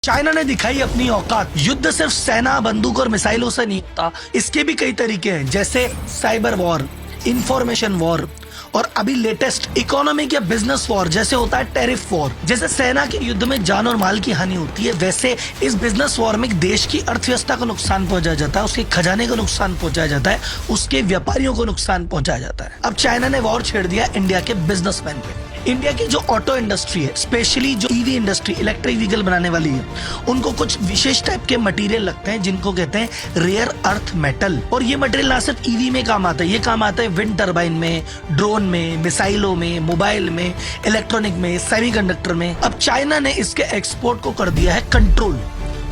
China ने दिखाई अपनी औकात। युद्ध सिर्फ सेना, बंदूक और मिसाइलों से नहीं होता, इसके भी कई तरीके हैं, जैसे साइबर वॉर, इंफॉर्मेशन वॉर और अभी लेटेस्ट इकोनॉमिक या बिजनेस वॉर जैसे होता है टैरिफ वॉर। जैसे सेना के युद्ध में जान और माल की हानि होती है, वैसे इस बिजनेस वॉर में देश की अर्थव्यवस्था को नुकसान पहुंचाया जाता है, उसके खजाने को नुकसान पहुंचाया जाता है, उसके व्यापारियों को नुकसान पहुंचाया जाता है। अब चाइना ने वॉर छेड़ दिया इंडिया के बिजनेसमैन पे। इंडिया की जो ऑटो इंडस्ट्री है, स्पेशली जो ईवी इंडस्ट्री, इलेक्ट्रिक व्हीकल बनाने वाली है, उनको कुछ विशेष टाइप के मटेरियल लगते हैं जिनको कहते हैं रेयर अर्थ मेटल। और ये मटेरियल ना सिर्फ ईवी में काम आता है, ये काम आता है विंड टर्बाइन में, ड्रोन में, मिसाइलों में, मोबाइल में, इलेक्ट्रॉनिक में, सेमीकंडक्टर में। अब चाइना ने इसके एक्सपोर्ट को कर दिया है कंट्रोल।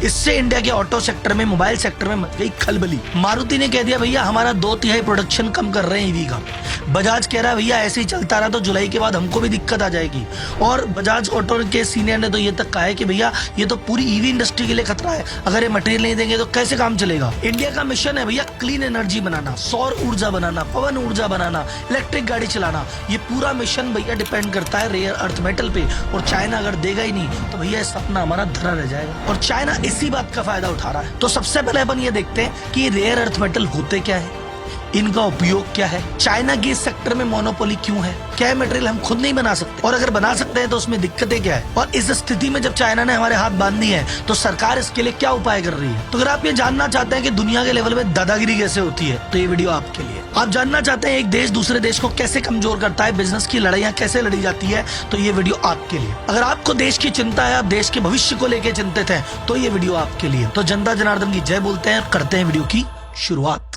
इससे इंडिया के ऑटो सेक्टर में, मोबाइल सेक्टर में मच गई खलबली। मारुति ने कह दिया भैया हमारा 2/3 प्रोडक्शन कम कर रहे हैं ईवी का। बजाज कह रहा है भैया ऐसे ही चलता रहा तो जुलाई के बाद हमको भी दिक्कत आ जाएगी। और बजाज ऑटो के सीनियर ने तो ये तक कहा है कि भैया ये तो पूरी ईवी इंडस्ट्री के लिए खतरा है, अगर ये मटेरियल नहीं देंगे तो कैसे काम चलेगा। इंडिया का मिशन है भैया क्लीन एनर्जी बनाना, सौर ऊर्जा बनाना, पवन ऊर्जा बनाना, इलेक्ट्रिक गाड़ी चलाना। ये पूरा मिशन भैया डिपेंड करता है रेयर अर्थ मेटल पे। और चाइना अगर देगा ही नहीं तो भैया सपना हमारा धरा रह जाएगा। और चाइना इसी बात का फायदा उठा रहा है। तो सबसे पहले अपन ये देखते हैं कि रेयर अर्थ मेटल होते क्या है, इनका उपयोग क्या है, चाइना की इस सेक्टर में मोनोपोली क्यों है, क्या मटेरियल हम खुद नहीं बना सकते, और अगर बना सकते हैं तो उसमें दिक्कतें क्या है, और इस स्थिति में जब चाइना ने हमारे हाथ बांध दिए हैं तो सरकार इसके लिए क्या उपाय कर रही है। तो अगर आप ये जानना चाहते हैं कि दुनिया के लेवल में दादागिरी कैसे होती है तो ये वीडियो आपके लिए। आप जानना चाहते हैं एक देश दूसरे देश को कैसे कमजोर करता है, बिजनेस की लड़ाइयाँ कैसे लड़ी जाती है, तो ये वीडियो आपके लिए। अगर आपको देश की चिंता है, आप देश के भविष्य को लेकर चिंतित हैं, तो ये वीडियो आपके लिए। तो जनता जनार्दन की जय बोलते हैं, करते हैं वीडियो की शुरुआत।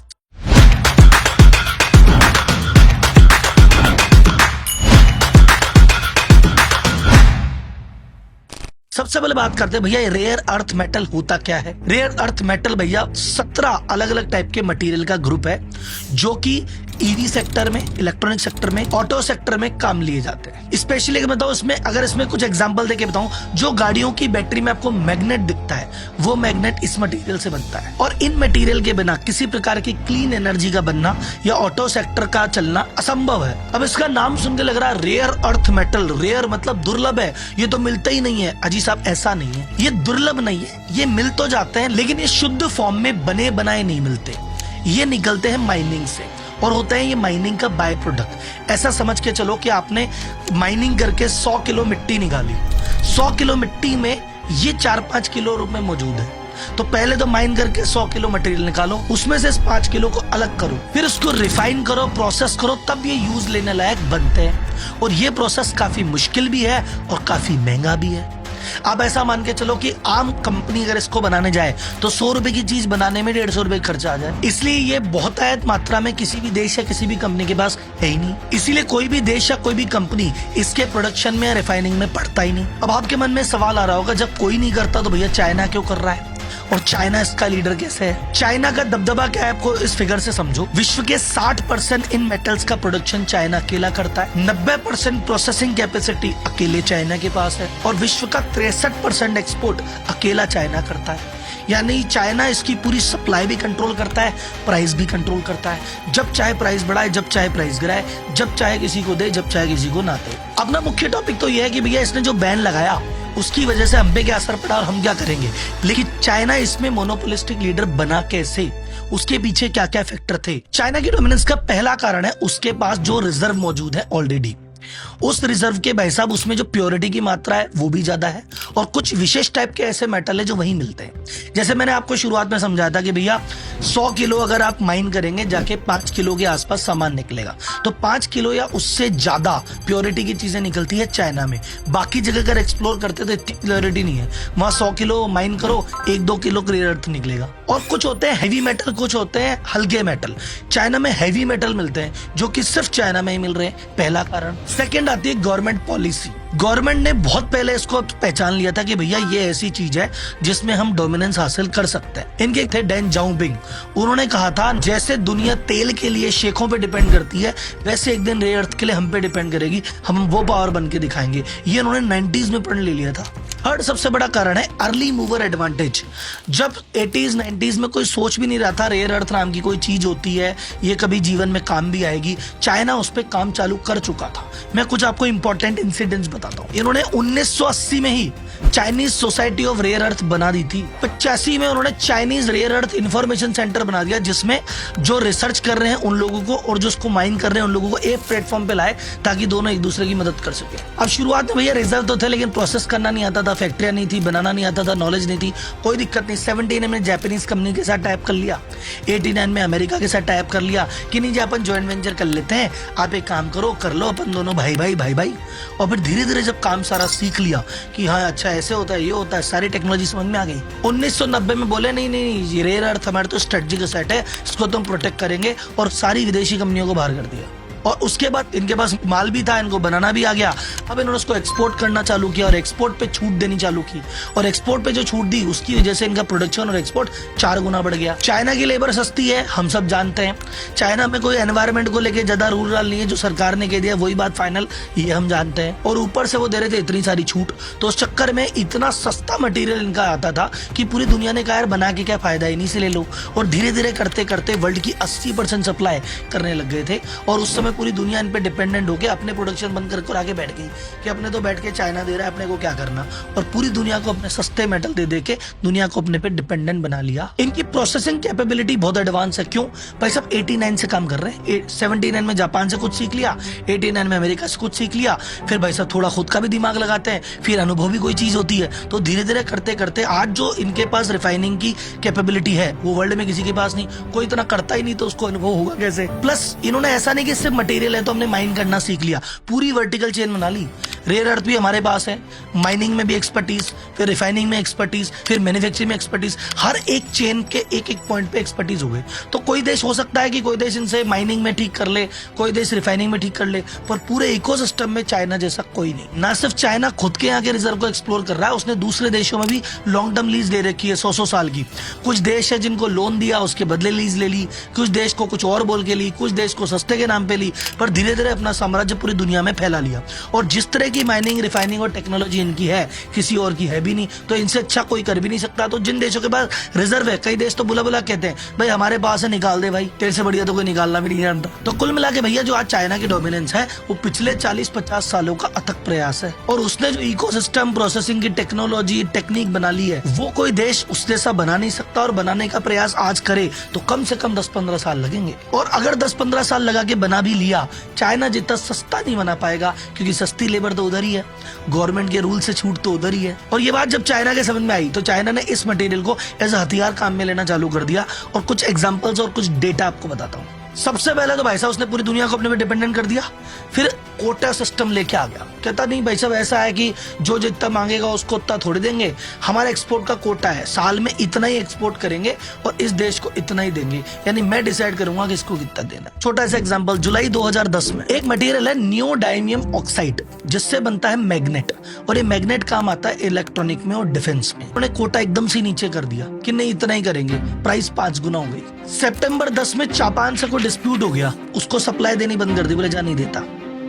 सबसे पहले बात करते हैं भैया ये रेयर अर्थ मेटल होता क्या है। रेयर अर्थ मेटल भैया 17 अलग अलग टाइप के मटेरियल का ग्रुप है जो कि ईवी सेक्टर में, इलेक्ट्रॉनिक सेक्टर में, ऑटो सेक्टर में काम लिए जाते हैं। स्पेशली बताओ इसमें, अगर इसमें कुछ एग्जांपल देके बताऊं, जो गाड़ियों की बैटरी में आपको मैग्नेट दिखता है वो मैग्नेट इस मटेरियल से बनता है। और इन मटेरियल के बिना किसी प्रकार की क्लीन एनर्जी का बनना या ऑटो सेक्टर का चलना असंभव है। अब इसका नाम सुन के लग रहा है रेयर अर्थ मेटल। रेयर मतलब दुर्लभ है, ये तो मिलता ही नहीं है। अजी साहब ऐसा नहीं है, ये दुर्लभ नहीं है, ये मिल तो जाते हैं लेकिन ये शुद्ध फॉर्म में बने बनाए नहीं मिलते। ये निकलते हैं माइनिंग से और होता है ये माइनिंग का बाय प्रोडक्ट। ऐसा समझ के चलो कि आपने माइनिंग करके 100 किलो मिट्टी निकाली, 100 किलो मिट्टी में ये 4-5 किलो रूप में मौजूद है। तो पहले तो माइन करके 100 किलो मटेरियल निकालो, उसमें से 5 किलो को अलग करो, फिर उसको रिफाइन करो, प्रोसेस करो, तब ये यूज लेने लायक बनते हैं। और ये प्रोसेस काफी मुश्किल भी है और काफी महंगा भी है। आप ऐसा मान के चलो कि आम कंपनी अगर इसको बनाने जाए तो 100 रुपए की चीज बनाने में 150 रुपए खर्चा आ जाए। इसलिए ये बहुतायत मात्रा में किसी भी देश या किसी भी कंपनी के पास है ही नहीं। इसीलिए कोई भी देश या कोई भी कंपनी इसके प्रोडक्शन में या रिफाइनिंग में पड़ता ही नहीं। अब आपके मन में सवाल आ रहा होगा, जब कोई नहीं करता तो भैया चाइना क्यों कर रहा है और चाइना इसका लीडर कैसे है। चाइना का दबदबा क्या है आपको इस फिगर से समझो। विश्व के 60% इन मेटल्स का प्रोडक्शन चाइना अकेला करता है, 90% प्रोसेसिंग कैपेसिटी अकेले चाइना के पास है और विश्व का 63% एक्सपोर्ट अकेला चाइना करता है। यानी चाइना इसकी पूरी सप्लाई भी कंट्रोल करता है, प्राइस भी कंट्रोल करता है। जब चाहे प्राइस बढ़ाए, जब चाहे प्राइस गिराए, जब चाहे किसी को दे, जब चाहे किसी को ना दे। अपना मुख्य टॉपिक तो यह है कि भैया इसने जो बैन लगाया उसकी वजह से हम पे क्या असर पड़ा और हम क्या करेंगे। लेकिन चाइना इसमें मोनोपोलिस्टिक लीडर बना कैसे, उसके पीछे क्या क्या फैक्टर थे। चाइना की डोमिनेंस का पहला कारण है उसके पास जो रिजर्व मौजूद है ऑलरेडी। उस रिजर्व के भाई साहब उसमें जो प्योरिटी की मात्रा है वो भी ज्यादा है और कुछ विशेष टाइप के ऐसे मेटल है जो वहीं मिलते हैं। जैसे मैंने आपको शुरुआत में समझाया था कि भैया 100 किलो अगर आप माइन करेंगे जाके 5 किलो के आसपास सामान निकलेगा, तो 5 किलो या उससे ज्यादा प्योरिटी की चीजें निकलती है चाइना में। बाकी जगह अगर एक्सप्लोर करते तो इतनी प्योरिटी नहीं है। वहां 100 किलो माइन करो, 1-2 किलो रेयर अर्थ निकलेगा। और कुछ होते हैं हैवी मेटल, कुछ होते हैं हल्के मेटल। चाइना में हैवी मेटल मिलते हैं जो कि सिर्फ चाइना में ही मिल रहे हैं, पहला कारण। सेकेंड आती है गवर्नमेंट पॉलिसी। गवर्नमेंट ने बहुत पहले इसको पहचान लिया था कि भैया ये ऐसी चीज है जिसमें हम डोमिनेंस हासिल कर सकते हैं। इनके थे डेन जाओपिंग। उन्होंने कहा था जैसे दुनिया तेल के लिए शेखों पे डिपेंड करती है वैसे एक दिन रेयर अर्थ के लिए हम पे डिपेंड करेगी, हम वो पावर बन के दिखाएंगे। ये उन्होंने 90s में प्रण ले लिया था। थर्ड सबसे बड़ा कारण है अर्ली मूवर एडवांटेज। जब 80s 90s में कोई सोच भी नहीं रहा था रेयर अर्थ नाम की कोई चीज होती है, ये कभी जीवन में काम भी आएगी, चाइना उस पर काम चालू कर चुका था। मैं कुछ आपको इंपॉर्टेंट इंसिडेंट्स बताता हूँ। इन्होंने 1980 में ही Chinese society of rare earth बना दी थी। 85 में उन्होंने Chinese rare earth information centre बना दिया, जिसमें जो रिसर्च कर रहे हैं उन लोगों को और जो उसको माइन कर रहे हैं उन लोगों को एक प्लेटफॉर्म पे लाए ताकि दोनों एक दूसरे की मदद कर सके। अब शुरुआत में भैया रिजर्व तो थे, लेकिन प्रोसेस करना नहीं आता था, फैक्ट्रियां नहीं थी, बनाना नहीं आता था, नॉलेज नहीं थी, कोई दिक्कत नहीं। 79 में जापानीज कंपनी के साथ टाइप कर लिया, 89 में अमेरिका के साथ टाइप कर लिया कि नहीं जी अपन ज्वाइंट वेंचर कर लेते हैं, आप एक काम करो, कर लो अपन दोनों भाई भाई भाई भाई। और फिर धीरे धीरे जब काम सारा सीख लिया कि हाँ अच्छा ऐसे होता है, ये होता है, सारी टेक्नोलॉजी समझ में आ गई। 1990 में बोले नहीं नहीं ये रेयर अर्थ हमारे तो स्ट्रेटजिक एसेट है, इसको तुम प्रोटेक्ट करेंगे, और सारी विदेशी कंपनियों को बाहर कर दिया। और उसके बाद इनके पास माल भी था, इनको बनाना भी आ गया। अब इन्होंने उसको एक्सपोर्ट करना चालू किया और एक्सपोर्ट पे छूट देनी चालू की, और एक्सपोर्ट पे जो छूट दी उसकी वजह से इनका प्रोडक्शन और एक्सपोर्ट 4 गुना बढ़ गया। चाइना की लेबर सस्ती है, हम सब जानते हैं। चाइना में कोई एनवायरमेंट को लेकर ज्यादा रूल नहीं है, जो सरकार ने कह दिया वही बात फाइनल, ये हम जानते हैं। और ऊपर से वो दे रहे थे इतनी सारी छूट, तो उस चक्कर में इतना सस्ता मटेरियल इनका आता था कि पूरी दुनिया ने कहा यार बना के क्या फायदा, इन्हीं से ले लो। और धीरे धीरे करते करते वर्ल्ड की 80% सप्लाई करने लग गए थे, और उस समय पूरी दुनिया इन पे डिपेंडेंट होके अपने प्रोडक्शन बंद कर आगे बैठ गई कि अपने तो बैठ के चाइना दे रहा है, अपने को क्या करना। और पूरी दुनिया को अपने सस्ते मेटल दे दे के दुनिया को अपने पे डिपेंडेंट बना लिया। इनकी प्रोसेसिंग कैपेबिलिटी बहुत एडवांस है। क्यों भाई साहब 89 से काम कर रहे हैं, 79 में जापान से कुछ सीख लिया, 89 में अमेरिका से कुछ सीख लिया, फिर भाई साहब थोड़ा खुद का भी दिमाग लगाते हैं, फिर अनुभव भी कोई चीज होती है, तो धीरे धीरे करते करते आज जो इनके पास रिफाइनिंग की कैपेबिलिटी है वो वर्ल्ड में किसी के पास नहीं, कोई इतना करता ही नहीं, तो उसको अनुभव होगा कैसे। प्लस इन्होंने ऐसा नहीं कि सिर्फ मटेरियल है तो हमने माइन करना सीख लिया, पूरी वर्टिकल चेन बना ली। रेयर अर्थ भी हमारे पास है, माइनिंग में भी एक्सपर्टीज, फिर रिफाइनिंग में एक्सपर्टीज, फिर मैन्युफैक्चरिंग में एक्सपर्टीज, हर एक चेन के एक एक पॉइंट पे एक्सपर्टीज हो गए। तो कोई देश हो सकता है कि कोई देश इनसे माइनिंग में ठीक कर ले, कोई देश रिफाइनिंग में ठीक कर ले, पर पूरे इकोसिस्टम में चाइना जैसा कोई नहीं। ना सिर्फ चाइना खुद के यहाँ के रिजर्व को एक्सप्लोर कर रहा है, उसने दूसरे देशों में भी लॉन्ग टर्म लीज ले रखी है 100-100 साल की। कुछ देश है जिनको लोन दिया, उसके बदले लीज ले ली, कुछ देश को कुछ और बोल के ली, कुछ देश को सस्ते के नाम पे ली, पर धीरे धीरे अपना साम्राज्य पूरी दुनिया में फैला लिया। और जिस तरह की माइनिंग रिफाइनिंग और टेक्नोलॉजी इनकी है किसी और की है भी नहीं, तो इनसे अच्छा कोई कर भी नहीं सकता। तो जिन देशों के पास रिजर्व है, कई देश तो बुला बुला कहते हैं भाई हमारे पास है निकाल दे भाई, तेरे से बढ़िया तो कोई निकालना भी नहीं जानता। तो कुल मिला के भैया जो आज चाइना की डोमिनेंस है वो पिछले 40-50 सालों का अथक प्रयास है, और उसने जो इकोसिस्टम प्रोसेसिंग की टेक्नोलॉजी टेक्निक बना ली है वो कोई देश उस जैसा बना नहीं सकता। और बनाने का प्रयास आज करे तो कम से कम 10-15 साल लगेंगे, और अगर 10-15 साल लगा के बना भी लिया, चाइना जितना सस्ता नहीं बना पाएगा, क्योंकि सस्ती लेबर तो उधर ही है, गवर्नमेंट के रूल से छूट तो उधर ही है। और ये बात जब चाइना के समझ में आई तो चाइना ने इस मटेरियल को एज अ हथियार काम में लेना चालू कर दिया। और कुछ एग्जांपल्स और कुछ डेटा आपको बताता हूँ। सबसे पहले तो भाई साहब उसने पूरी दुनिया को अपने पे डिपेंडेंट कर दिया, फिर कोटा सिस्टम लेके आ गया। कहता नहीं भाई साहब ऐसा है कि जो जितना मांगेगा उसको उतना थोड़ी देंगे, हमारा एक्सपोर्ट का कोटा है, साल में इतना ही एक्सपोर्ट करेंगे और इस देश को इतना ही देंगे, यानी मैं डिसाइड करूंगा कि इसको कितना देना। छोटा सा एग्जांपल, जुलाई 2010 में एक मटेरियल है नियोडायमियम ऑक्साइड, जिससे बनता है मैग्नेट, और ये मैग्नेट काम आता है इलेक्ट्रॉनिक में और डिफेंस में। उन्होंने कोटा एकदम से नीचे कर दिया कि नहीं इतना ही करेंगे, प्राइस 5 गुना हो गई। सितंबर 10 में जापान से कोई डिस्प्यूट हो गया, उसको सप्लाई देनी बंद कर दी, बोले जा नहीं देता।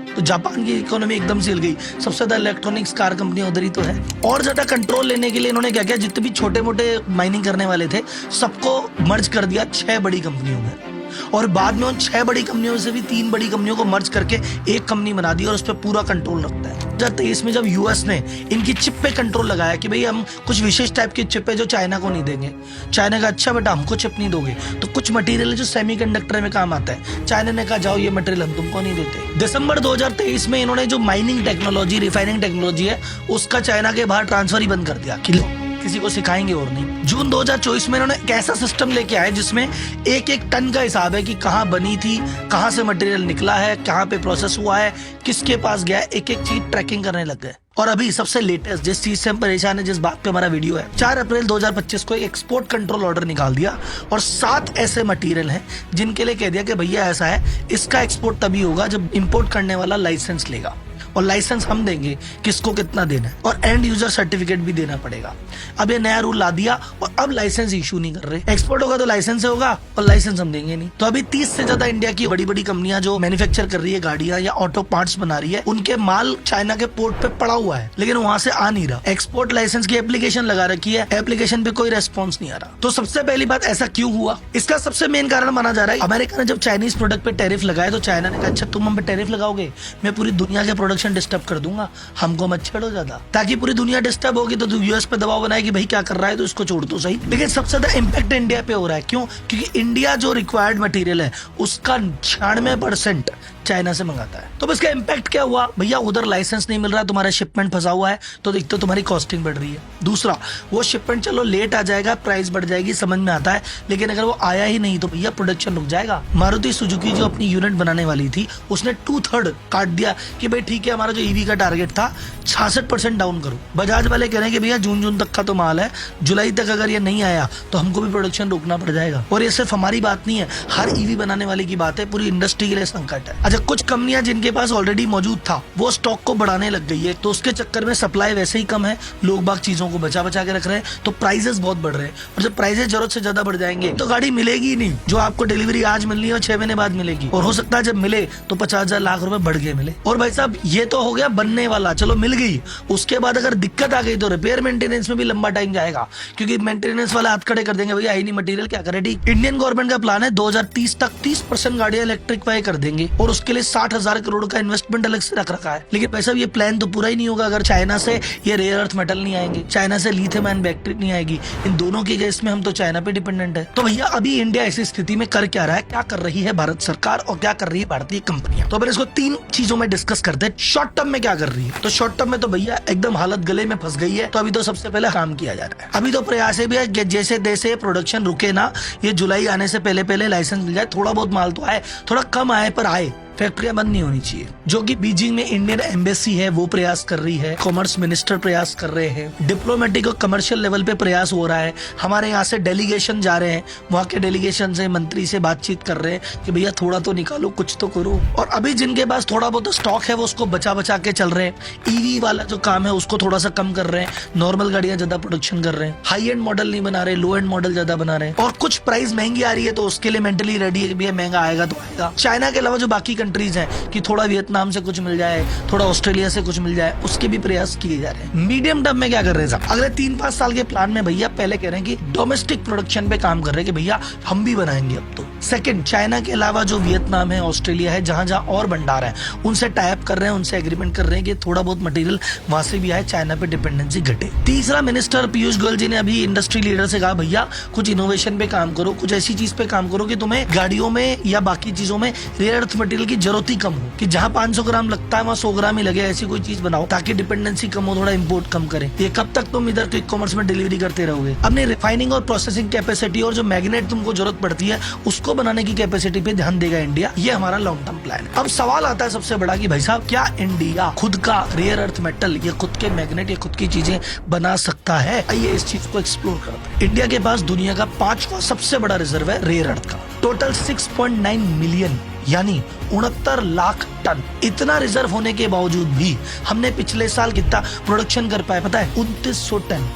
तो जापान की इकोनॉमी एकदम से हिल गई, सबसे ज्यादा इलेक्ट्रॉनिक्स कार कंपनियां उधर ही तो है। और ज्यादा कंट्रोल लेने के लिए इन्होंने क्या किया, जितने भी छोटे मोटे माइनिंग करने वाले थे सबको मर्ज कर दिया 6 बड़ी कंपनियों में, और बाद में उन 6 बड़ी कंपनियों से भी 3 बड़ी कंपनियों को मर्ज करके एक कंपनी बना दी, और उस पर पूरा कंट्रोल रखता है। 2023 में जब यूएस ने इनकी चिप पे कंट्रोल लगाया कि भाई हम कुछ विशेष टाइप की चिप है जो चाइना को नहीं देंगे, चाइना का अच्छा बेटा हमको चिप नहीं दोगे, तो कुछ मटेरियल है जो सेमीकंडक्टर में काम आता है, चाइना ने कहा जाओ ये मटेरियल हम तुमको नहीं देते। दिसंबर 2023 में इन्होंने जो माइनिंग टेक्नोलॉजी रिफाइनिंग टेक्नोलॉजी है उसका चाइना के बाहर ट्रांसफर ही बंद कर दिया कि किसी को सिखाएंगे और नहीं। जून 2024 में इन्होंने एक ऐसा सिस्टम लेके आए जिसमें एक एक टन का हिसाब है कि कहाँ बनी थी, कहाँ से मटेरियल निकला है, कहाँ पे प्रोसेस हुआ है, किसके पास गया है, एक एक चीज ट्रैकिंग करने लग गए। और अभी सबसे लेटेस्ट जिस चीज से हम परेशान है, जिस बात पे हमारा वीडियो है, 4 अप्रैल 2025 को एक एक्सपोर्ट कंट्रोल ऑर्डर निकाल दिया, और 7 ऐसे मटेरियल हैं जिनके लिए कह दिया कि भैया ऐसा है, इसका एक्सपोर्ट तभी होगा जब इंपोर्ट करने वाला लाइसेंस लेगा। और लाइसेंस हम देंगे किसको कितना देना है, और एंड यूजर सर्टिफिकेट भी देना पड़ेगा। अब ये नया रूल ला दिया और अब लाइसेंस इशू नहीं कर रहे। एक्सपोर्ट होगा तो लाइसेंस होगा और लाइसेंस हम देंगे नहीं। तो अभी 30 से ज्यादा इंडिया की बड़ी बड़ी कंपनियां जो मैन्युफैक्चर कर रही है गाड़ियां या ऑटो पार्ट्स बना रही है, उनके माल चाइना के पोर्ट पे पड़ा हुआ है, लेकिन वहां से आ नहीं रहा। एक्सपोर्ट लाइसेंस की एप्लीकेशन लगा रखी है, एप्लीकेशन पे कोई रेस्पॉन्स नहीं आ रहा। तो सबसे पहली बात, ऐसा क्यों हुआ? इसका सबसे मेन कारण माना जा रहा है अमेरिका ने जब चाइनीज प्रोडक्ट पे टैरिफ लगाया तो चाइना ने कहा अच्छा तुम हम पे टैरिफ लगाओगे, मैं पूरी दुनिया के प्रोडक्शन डिस्टर्ब कर दूंगा, हमको मत छेड़ो ज्यादा। ताकि पूरी दुनिया डिस्टर्ब होगी तो यूएस पे दबाव बनाए कि भाई क्या कर रहा है तो इसको छोड़ दो सही। लेकिन सबसे ज्यादा इम्पैक्ट इंडिया पे हो रहा है। क्यों? क्योंकि इंडिया जो रिक्वायर्ड मटेरियल है उसका 96% चाइना से मंगाता है। तो इसका इम्पैक्ट क्या हुआ? भैया उधर लाइसेंस नहीं मिल रहा, तुम्हारा शिपमेंट फंसा हुआ है, तो एक तो तुम्हारी कॉस्टिंग बढ़ रही है, दूसरा वो शिपमेंट चलो लेट आ जाएगा, प्राइस बढ़ जाएगी, समझ में आता है, लेकिन अगर वो आया ही नहीं तो भैया प्रोडक्शन रुक जाएगा। मारुति सुजुकी जो अपनी यूनिट बनाने वाली थी उसने 2/3 काट दिया कि भाई ठीक है हमारा जो ईवी का टारगेट था 66% डाउन करो। बजाज वाले कह रहे हैं कि भैया जून तक का तो माल है, जुलाई तक अगर ये नहीं आया तो हमको भी प्रोडक्शन रोकना पड़ जाएगा। और ये सिर्फ हमारी बात नहीं है, हर ईवी बनाने वाले की बात है, पूरी इंडस्ट्री के लिए संकट है। अच्छा, कुछ कंपनियां जिनके पास ऑलरेडी मौजूद था वो स्टॉक को बढ़ाने लग गई है, तो उसके चक्कर में सप्लाई वैसे ही कम है, लोग बाग चीजों को बचा बचा के रख रहे हैं, तो प्राइसेस बहुत बढ़ रहे हैं। और जब प्राइसेस जरूरत से ज्यादा बढ़ जाएंगे तो गाड़ी मिलेगी ही नहीं। जो आपको डिलीवरी आज मिलनी है और 6 महीने बाद मिलेगी, और हो सकता है जब मिले तो 50,000 लाख रुपए बढ़ गए मिले। और भाई साहब ये तो हो गया बनने वाला, चलो मिल गई, उसके बाद अगर दिक्कत आ गई तो रिपेयर मेंटेनेंस में भी लंबा टाइम जाएगा, क्योंकि मेंटेनेंस वाला हाथ खड़े कर देंगे, भैया आई नहीं मटेरियल, क्या करे। ठीक, इंडियन गवर्नमेंट का प्लान है 2030 तक 30% गाड़ियां इलेक्ट्रिफाई कर देंगे और उसके लिए 60,000 करोड़ का इन्वेस्टमेंट अलग से रख रखा है। लेकिन भाई साहब ये प्लान तो पूरा ही नहीं होगा अगर चाइना से ये रेयर अर्थ मेटल नहीं आएंगे, चाइना से लिथियम आयन बैटरी नहीं आएगी। इन दोनों के केस में हम तो चाइना पे डिपेंडेंट है। तो भैया अभी इंडिया ऐसी स्थिति में कर क्या रहा है, क्या कर रही है भारत सरकार और क्या कर रही है भारतीय कंपनियां। तो अपन इसको 3 चीजों में डिस्कस करते हैं। शॉर्ट टर्म में क्या कर रही है, तो शॉर्ट टर्म में तो भैया एकदम हालत गले में फंस गई है। तो अभी तो सबसे पहले काम किया जा रहा है। अभी तो प्रयास है भैया जैसे तैसे प्रोडक्शन रुके ना, ये जुलाई आने से पहले लाइसेंस मिल जाए, थोड़ा बहुत माल तो आए, थोड़ा कम आए पर आए, फैक्ट्रियां बंद नहीं होनी चाहिए। जो कि बीजिंग में इंडियन एम्बेसी है वो प्रयास कर रही है, कॉमर्स मिनिस्टर प्रयास कर रहे हैं, डिप्लोमेटिक और कमर्शियल लेवल पे प्रयास हो रहा है। हमारे यहाँ से डेलीगेशन जा रहे हैं, वहाँ के डेलीगेशन से मंत्री से बातचीत कर रहे हैं कि भैया थोड़ा तो निकालो, कुछ तो करो। और अभी जिनके पास थोड़ा बहुत स्टॉक है वो उसको बचा बचा के चल रहे हैं। ईवी वाला जो काम है उसको थोड़ा सा कम कर रहे हैं, नॉर्मल गाड़ियां ज्यादा प्रोडक्शन कर रहे हैं, हाई एंड मॉडल नहीं बना रहे, लो एंड मॉडल ज्यादा बना रहे हैं। और कुछ प्राइस महंगी आ रही है तो उसके लिए मेंटली रेडी है कि भैया महंगा आएगा तो आएगा। चाइना के अलावा जो बाकी कंट्रीज हैं कि थोड़ा वियतनाम से कुछ मिल जाए, थोड़ा ऑस्ट्रेलिया से कुछ मिल जाए, उसके भी प्रयास किए जा रहे हैं। मीडियम टर्म में क्या कर रहे हैं साहब, अगले 3-5 साल के प्लान में भैया पहले कह रहे हैं कि डोमेस्टिक प्रोडक्शन पे काम कर रहे हैं कि भैया हम भी बनाएंगे अब तो। सेकंड, चाइना के अलावा जो वियतनाम है, ऑस्ट्रेलिया है, जहां जहां और भंडार है उनसे टाइप कर रहे हैं, उनसे एग्रीमेंट कर रहे हैं कि थोड़ा बहुत मटेरियल वहां से भी आए, चाइना पे डिपेंडेंसी घटे। तीसरा, मिनिस्टर पीयूष गोयल जी ने अभी इंडस्ट्री लीडर से कहा भैया कुछ इनोवेशन पे काम करो, कुछ ऐसी चीज पे काम करो कि तुम्हें गाड़ियों में या बाकी चीजों में रेयर अर्थ मटेरियल की जरूरत ही कम हो, कि जहां 500 ग्राम लगता है वहां 100 ग्राम ही लगे, ऐसी कोई चीज बनाओ ताकि डिपेंडेंसी कम हो, थोड़ा इंपोर्ट कम करें। ये कब तक तुम इधर क्विक कॉमर्स में डिलीवरी करते रहोगे। अपने रिफाइनिंग और प्रोसेसिंग कैपेसिटी और जो मैग्नेट तुमको जरूरत पड़ती है उसको बनाने की कैपेसिटी पे ध्यान देगा इंडिया। ये हमारा लॉन्ग टर्म प्लान है। अब सवाल आता है सबसे बड़ा कि भाई साहब क्या इंडिया खुद का रेयर अर्थ मेटल, ये खुद के मैग्नेट, ये खुद की चीजें बना सकता है? आइए इस चीज को एक्सप्लोर करते हैं। इंडिया के पास दुनिया का 5वां सबसे बड़ा रिजर्व है रेयर अर्थ का, टोटल 6.9 मिलियन यानी 69 लाख टन। इतना रिजर्व होने के बावजूद भी हमने पिछले साल कितना प्रोडक्शन कर पाए पता है? 2900 टन।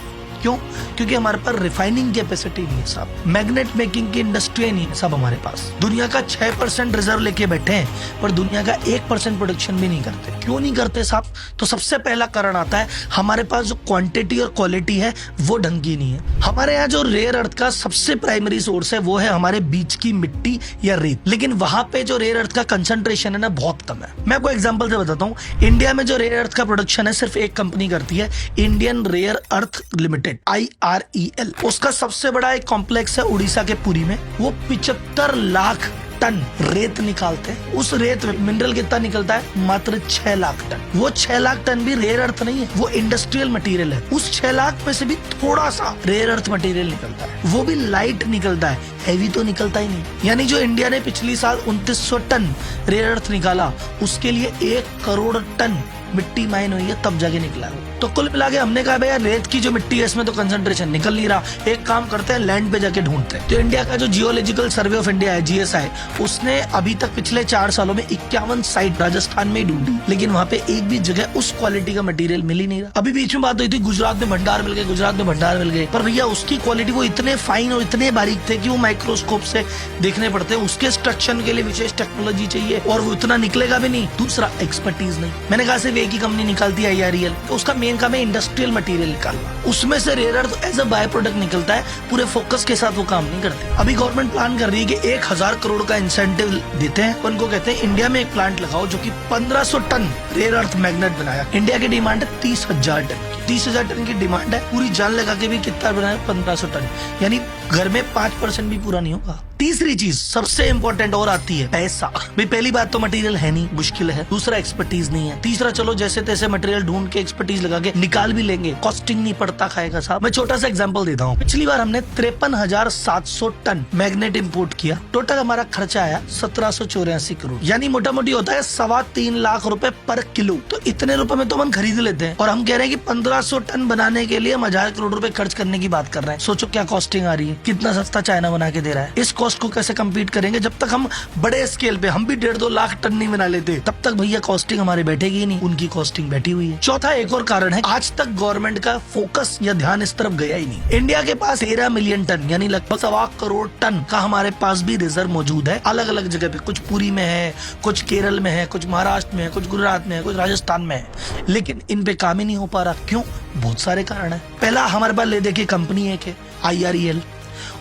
क्यों? क्योंकि हमारे पास रिफाइनिंग कैपेसिटी नहीं है साहब, मैग्नेट मेकिंग की इंडस्ट्री नहीं है साहब हमारे पास। दुनिया का 6% रिजर्व लेके बैठे हैं पर दुनिया का 1% प्रोडक्शन भी नहीं करते। क्यों नहीं करते साहब? तो सबसे पहला कारण आता है हमारे पास जो क्वांटिटी और क्वालिटी है वो ढंग की नहीं है। हमारे यहाँ जो रेयर अर्थ का सबसे प्राइमरी सोर्स है वो है हमारे बीच की मिट्टी या रेत, लेकिन वहां पे जो रेयर अर्थ का कंसंट्रेशन है ना बहुत कम है। मैं आपको एग्जांपल से बताता हूँ, इंडिया में जो रेयर अर्थ का प्रोडक्शन है सिर्फ एक कंपनी करती है, Indian rare earth limited, IREL। उसका सबसे बड़ा एक कॉम्प्लेक्स है उड़ीसा के पुरी में, वो 75 लाख टन रेत निकालते हैं। उस रेत में मिनरल कितना निकलता है? मात्र 6 लाख टन। वो 6 लाख टन भी रेयर अर्थ नहीं है, वो इंडस्ट्रियल मटेरियल है। उस 6 लाख में से भी थोड़ा सा रेयर अर्थ मटेरियल निकलता है, वो भी लाइट निकलता है, हैवी तो निकलता ही नहीं। यानी जो इंडिया ने पिछली साल 2900 टन रेयर अर्थ निकाला उसके लिए 1 करोड़ टन मिट्टी माइन हुई है तब जाके निकला है। तो कुल मिला के हमने कहा भैया रेत की जो मिट्टी है इसमें तो कंसंट्रेशन निकल नहीं रहा, एक काम करते हैं लैंड पे जाके ढूंढते हैं। तो इंडिया का जो जियोलॉजिकल सर्वे ऑफ इंडिया है GSI, उसने अभी तक पिछले 4 सालों में 51 साइट राजस्थान में ढूंढी, लेकिन वहाँ पे एक भी जगह उस क्वालिटी का मटेरियल मिल ही नहीं रहा। अभी बीच में बात हुई थी गुजरात में भंडार मिल गए, गुजरात में भंडार मिल गए, पर भैया उसकी क्वालिटी वो इतने फाइन और इतने बारीक थे कि वो माइक्रोस्कोप से देखने पड़ते हैं, उसके स्ट्रक्चर के लिए विशेष टेक्नोलॉजी चाहिए और वो इतना निकलेगा भी नहीं। दूसरा एक्सपर्टीज नहीं। मैंने कहा सिर्फ एक ही कंपनी निकालती है IREL, तो उसका मेन काम है इंडस्ट्रियल मटेरियल निकालना, उसमें से rare earth as a by product निकलता है, पूरे फोकस के साथ वो काम नहीं करते। अभी गवर्नमेंट प्लान कर रही है कि 1000 करोड़ का इंसेंटिव देते हैं, उनको कहते हैं इंडिया में एक प्लांट लगाओ जो कि 1500 टन रेयर अर्थ मैग्नेट बनाया। इंडिया की डिमांड है 30,000 टन की, 30,000 टन की डिमांड है, पूरी जान लगा के भी कितना बनाया 1500 टन, यानी घर में 5% भी पूरा नहीं होगा। तीसरी चीज सबसे इंपॉर्टेंट और आती है पैसा। भाई पहली बात तो मटेरियल है नहीं, मुश्किल है। दूसरा एक्सपर्टीज नहीं है। तीसरा चलो जैसे तैसे मटेरियल ढूंढ के एक्सपर्टीज लगा के निकाल भी लेंगे, कॉस्टिंग नहीं पड़ता खाएगा साहब। मैं छोटा सा एग्जांपल देता हूँ। पिछली बार हमने 53,700 टन मैग्नेट इंपोर्ट किया, टोटल हमारा खर्चा आया 1784 करोड़, यानी मोटा मोटी होता है 3.25 लाख रुपए पर किलो। तो इतने रुपए में तो हम खरीद लेते हैं और हम कह रहे हैं कि 1500 टन बनाने के लिए हम 1000 करोड़ रुपए खर्च करने की बात कर रहे हैं। सोचो क्या कॉस्टिंग आ रही है, कितना सस्ता चाइना बना के दे रहा है। इस कॉस्ट को कैसे कम्पीट करेंगे? जब तक हम बड़े स्केल पे हम भी 1.5-2 लाख टन नहीं बना लेते, तब तक भैया कॉस्टिंग हमारे बैठेगी ही नहीं, उनकी कॉस्टिंग बैठी हुई है। चौथा एक और कारण है, आज तक गवर्नमेंट का फोकस या ध्यान इस तरफ गया ही नहीं। इंडिया के पास 13 मिलियन टन यानी लगभग 1.25 करोड़ टन का हमारे पास भी रिजर्व मौजूद है, अलग अलग जगह पे। कुछ पुरी में है, कुछ केरल में है, कुछ महाराष्ट्र में है, कुछ गुजरात में है, कुछ राजस्थान में है, लेकिन इन पे काम ही नहीं हो पा रहा। क्यों? बहुत सारे कारण है। पहला, हमारे पास ले देखिए कंपनी एक है IREL,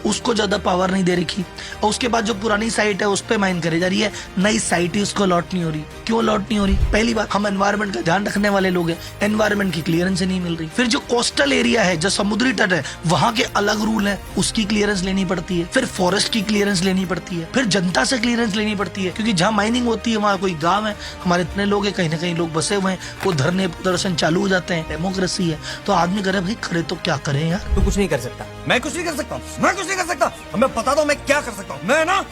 उसको ज्यादा पावर नहीं दे रखी, और उसके बाद जो पुरानी साइट है उस पे माइन करी जा रही है, नई साइट ही उसको लॉट नहीं हो रही। क्यों लॉट नहीं हो रही? पहली बात, हम एनवायरनमेंट का ध्यान रखने वाले लोग हैं, एनवायरनमेंट की क्लियरेंस नहीं मिल रही। फिर जो कोस्टल एरिया है, जो समुद्री तट है, वहां के अलग रूल है, उसकी क्लियरेंस लेनी पड़ती है। फिर फॉरेस्ट की क्लियरेंस लेनी पड़ती है, फिर जनता से क्लियरेंस लेनी पड़ती है, क्योंकि जहाँ माइनिंग होती है वहाँ कोई गाँव है, हमारे इतने लोग हैं, कहीं ना कहीं लोग बसे हुए हैं, वो धरने प्रदर्शन चालू हो जाते हैं, डेमोक्रेसी है। तो आदमी करे भाई करे तो क्या करें यार। तू कुछ नहीं कर सकता, मैं कुछ नहीं कर सकता, मैं कुछ नहीं कर सकता। मैं बता दो मैं क्या कर सकता हूँ। मैं ना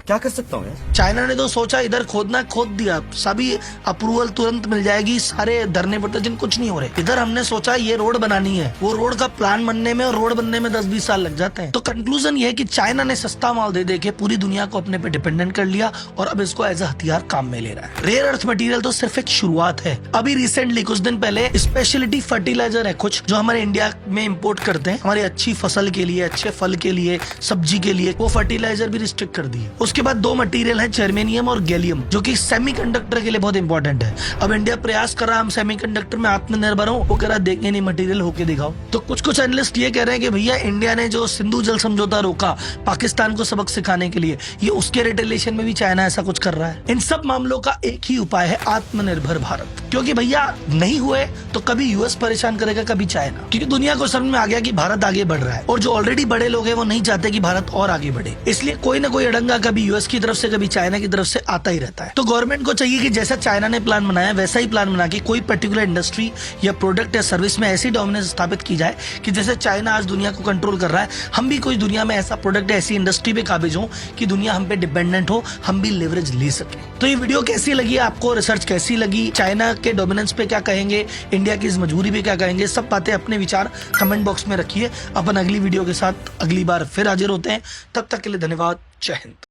क्या कर सकता हूँ यार? चाइना ने तो सोचा इधर खोदना, खोद दिया, सभी अप्रूवल तुरंत मिल जाएगी, सारे धरने पड़ते, जिन कुछ नहीं हो रहे। इधर हमने सोचा ये रोड बनानी है, वो रोड का प्लान बनने में और रोड बनने में 10-20 साल लग जाते हैं। तो कंक्लूजन ये है कि चाइना ने सस्ता माल दे दे के पूरी दुनिया को अपने पे डिपेंडेंट कर लिया और अब इसको एज अ हथियार काम में ले रहा है। रेयर अर्थ मटेरियल तो सिर्फ एक शुरुआत है। अभी रिसेंटली कुछ दिन पहले स्पेशलिटी फर्टिलाइजर है कुछ जो हमारे इंडिया में इम्पोर्ट करते हैं हमारी अच्छी फसल के लिए, अच्छे फल के लिए, सब्जी के लिए, वो फर्टिलाइजर भी रिस्ट्रिक्ट कर दिए। उसके बाद 2 मटेरियल है, जर्मेनियम और गैलियम, जो कि सेमीकंडक्टर के लिए बहुत इंपॉर्टेंट है। अब इंडिया प्रयास कर रहा है हम सेमीकंडक्टर में आत्मनिर्भर हो, वो कह रहा देंगे नहीं, मटेरियल होके दिखाओ। तो कुछ एनालिस्ट ये कह रहे हैं कि भैया इंडिया ने जो सिंधु जल समझौता रोका पाकिस्तान को सबक सिखाने के लिए, ये उसके रिटेलिएशन में भी चाइना ऐसा कुछ कर रहा है। इन सब मामलों का एक ही उपाय है, आत्मनिर्भर भारत। क्योंकि भैया नहीं हुए तो कभी यूएस परेशान करेगा, कभी चाइना, क्योंकि दुनिया को समझ में आ गया कि भारत आगे बढ़ रहा है और जो ऑलरेडी बड़े लोग हैं वो नहीं चाहते कि भारत और आगे बढ़े, इसलिए कोई ना कोई अड़ंगा कभी यूएस की तरफ से कभी चाइना की तरफ से आता ही रहता है। तो गवर्नमेंट को चाहिए कि जैसा चाइना ने प्लान बनाया वैसा ही प्लान बना के कोई पर्टिकुलर इंडस्ट्री या प्रोडक्ट या सर्विस में ऐसी डोमिनेंस स्थापित की जाए कि जैसे चाइना आज दुनिया को कंट्रोल कर रहा है, हम भी कोई दुनिया में ऐसा प्रोडक्ट ऐसी इंडस्ट्री पे काबिज हो कि दुनिया हम पे डिपेंडेंट हो, हम भी लेवरेज ले सके। तो ये वीडियो कैसी लगी आपको, रिसर्च कैसी लगी, चाइना के डोमिनेंस पे क्या कहेंगे, इंडिया की इस मजबूरी पे क्या कहेंगे, सब बातें अपने विचार कमेंट बॉक्स में रखिए। अपन अगली वीडियो के साथ अगली बार फिर हाजिर होते हैं, तब तक के लिए धन्यवाद। जय हिंद।